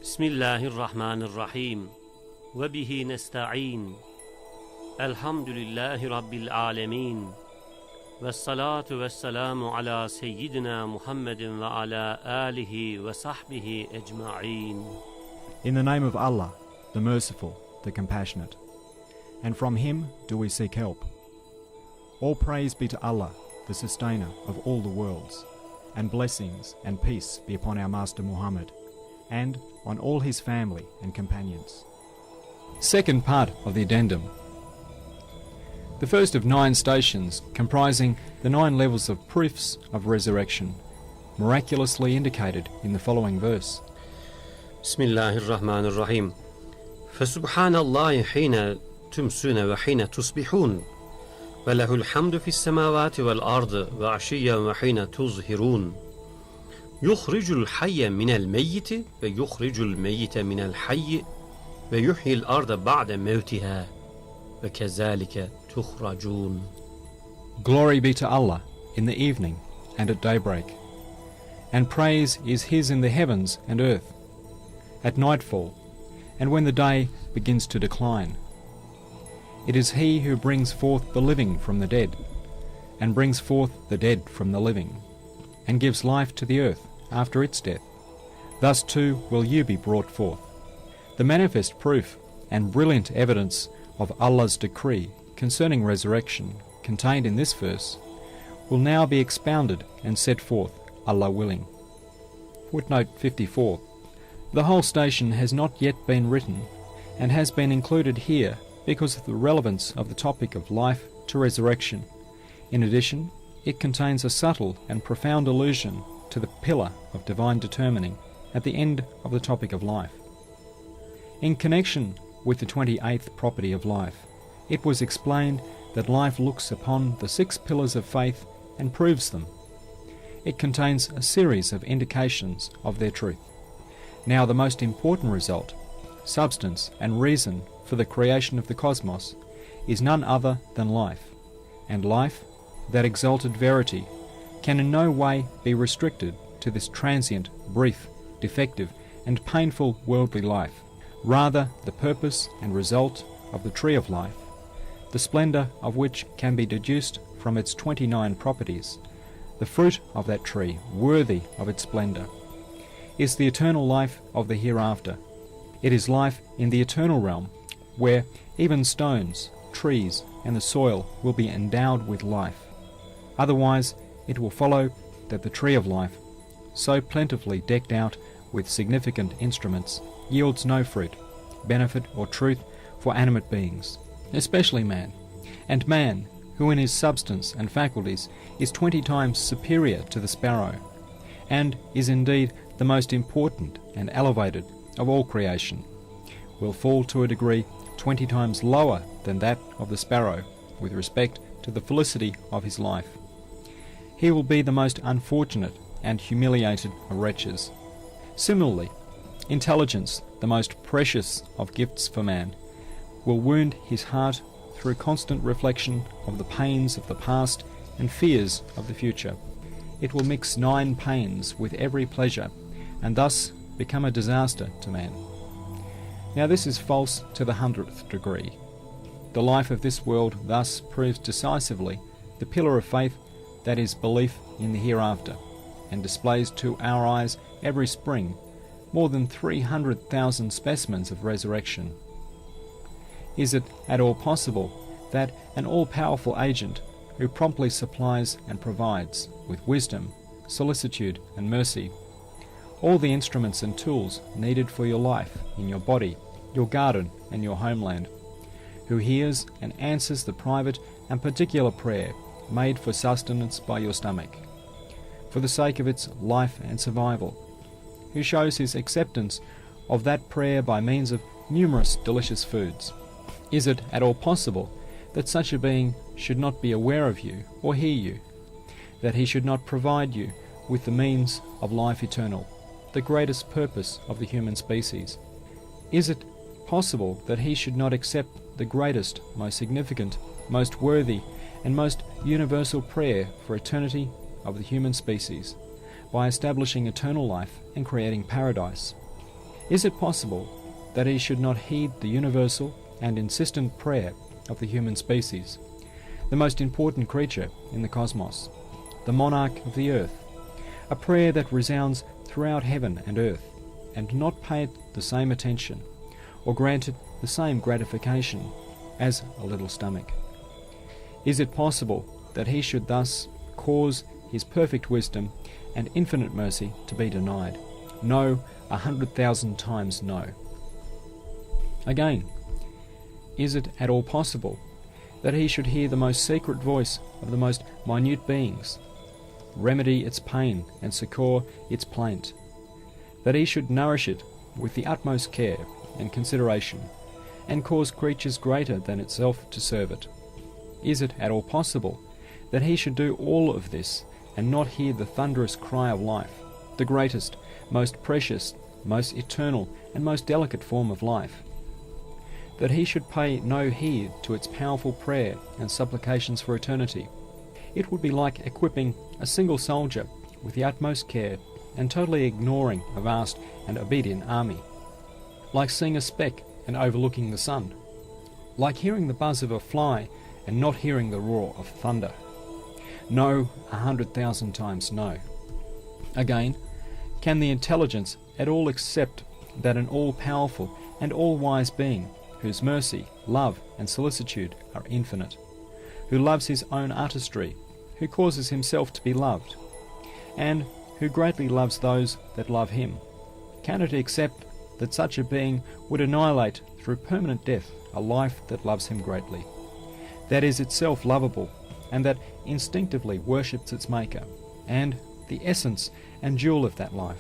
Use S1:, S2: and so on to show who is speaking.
S1: Bismillahirrahmanirrahim. Ve bihi nesta'in. Elhamdülillahi Rabbil alemin. Ve salatu ve selamu ala seyyidina Muhammedin ve ala alihi ve sahbihi ecma'in.
S2: In the name of Allah, the Merciful, the Compassionate. And from Him do we seek help. All praise be to Allah, the Sustainer of all the worlds, and blessings and peace be upon our Master Muhammad, and on all his family and companions.
S3: Second part of the Addendum. The first of 9 stations, comprising the 9 levels of proofs of resurrection, miraculously indicated in the following verse.
S1: Bismillahirrahmanirrahim. Fesubhanallahi hine tümsüne ve hine tusbihun. Ve lehul hamdu fis semavati vel ardı ve aşiyyen ve hine tuzhirun. Yuhricul hayye minel meyyiti ve yuhricul meyyite minel hayyi ve yuhyil arda ba'de mevtiha ve kezalike tuhracun.
S3: Glory be to Allah in the evening and at daybreak, and praise is His in the heavens and earth, at nightfall, and when the day begins to decline. It is He who brings forth the living from the dead, and brings forth the dead from the living, and gives life to the earth after its death. Thus too will you be brought forth. The manifest proof and brilliant evidence of Allah's decree concerning resurrection, contained in this verse, will now be expounded and set forth, Allah willing. Footnote 54. The whole station has not yet been written, and has been included here because of the relevance of the topic of life to resurrection. In addition, it contains a subtle and profound allusion to the pillar of divine determining at the end of the topic of life. In connection with the 28th property of life, it was explained that life looks upon the 6 pillars of faith and proves them. It contains a series of indications of their truth. Now the most important result, substance and reason for the creation of the cosmos, is none other than life, and life, that exalted verity, can in no way be restricted to this transient, brief, defective and painful worldly life. Rather, the purpose and result of the tree of life, the splendour of which can be deduced from its 29 properties, the fruit of that tree worthy of its splendour, is the eternal life of the hereafter. It is life in the eternal realm, where even stones, trees, and the soil will be endowed with life. Otherwise, it will follow that the tree of life, so plentifully decked out with significant instruments, yields no fruit, benefit, or truth for animate beings, especially man. And man, who in his substance and faculties is 20 times superior to the sparrow, and is indeed the most important and elevated of all creation, will fall to a degree 20 times lower than that of the sparrow with respect to the felicity of his life. He will be the most unfortunate and humiliated of wretches. Similarly, intelligence, the most precious of gifts for man, will wound his heart through constant reflection of the pains of the past and fears of the future. It will mix 9 pains with every pleasure, and thus become a disaster to man. Now this is false to the 100th degree. The life of this world thus proves decisively the pillar of faith that is belief in the hereafter, and displays to our eyes every spring more than 300,000 specimens of resurrection. Is it at all possible that an all-powerful agent who promptly supplies and provides with wisdom, solicitude and mercy all the instruments and tools needed for your life in your body, your garden and your homeland, who hears and answers the private and particular prayer made for sustenance by your stomach, for the sake of its life and survival, who shows his acceptance of that prayer by means of numerous delicious foods? Is it at all possible that such a being should not be aware of you or hear you, that he should not provide you with the means of life eternal, the greatest purpose of the human species? Is it possible that he should not accept the greatest, most significant, most worthy, and most universal prayer for eternity of the human species, by establishing eternal life and creating paradise? Is it possible that he should not heed the universal and insistent prayer of the human species, the most important creature in the cosmos, the monarch of the earth, a prayer that resounds throughout heaven and earth, and not pay it the same attention, or grant it the same gratification as a little stomach? Is it possible that he should thus cause his perfect wisdom and infinite mercy to be denied? No, 100,000 times no. Again, is it at all possible that he should hear the most secret voice of the most minute beings, remedy its pain and succour its plaint, that he should nourish it with the utmost care and consideration, and cause creatures greater than itself to serve it? Is it at all possible that he should do all of this and not hear the thunderous cry of life, the greatest, most precious, most eternal, and most delicate form of life? That he should pay no heed to its powerful prayer and supplications for eternity? It would be like equipping a single soldier with the utmost care and totally ignoring a vast and obedient army, like seeing a speck and overlooking the sun, like hearing the buzz of a fly and not hearing the roar of thunder. No, 100,000 times no. Again, can the intelligence at all accept that an all-powerful and all-wise being, whose mercy, love, and solicitude are infinite, who loves his own artistry, who causes himself to be loved, and who greatly loves those that love him, cannot accept that such a being would annihilate through permanent death a life that loves him greatly, that is itself lovable, and that instinctively worships its maker, and the essence and jewel of that life,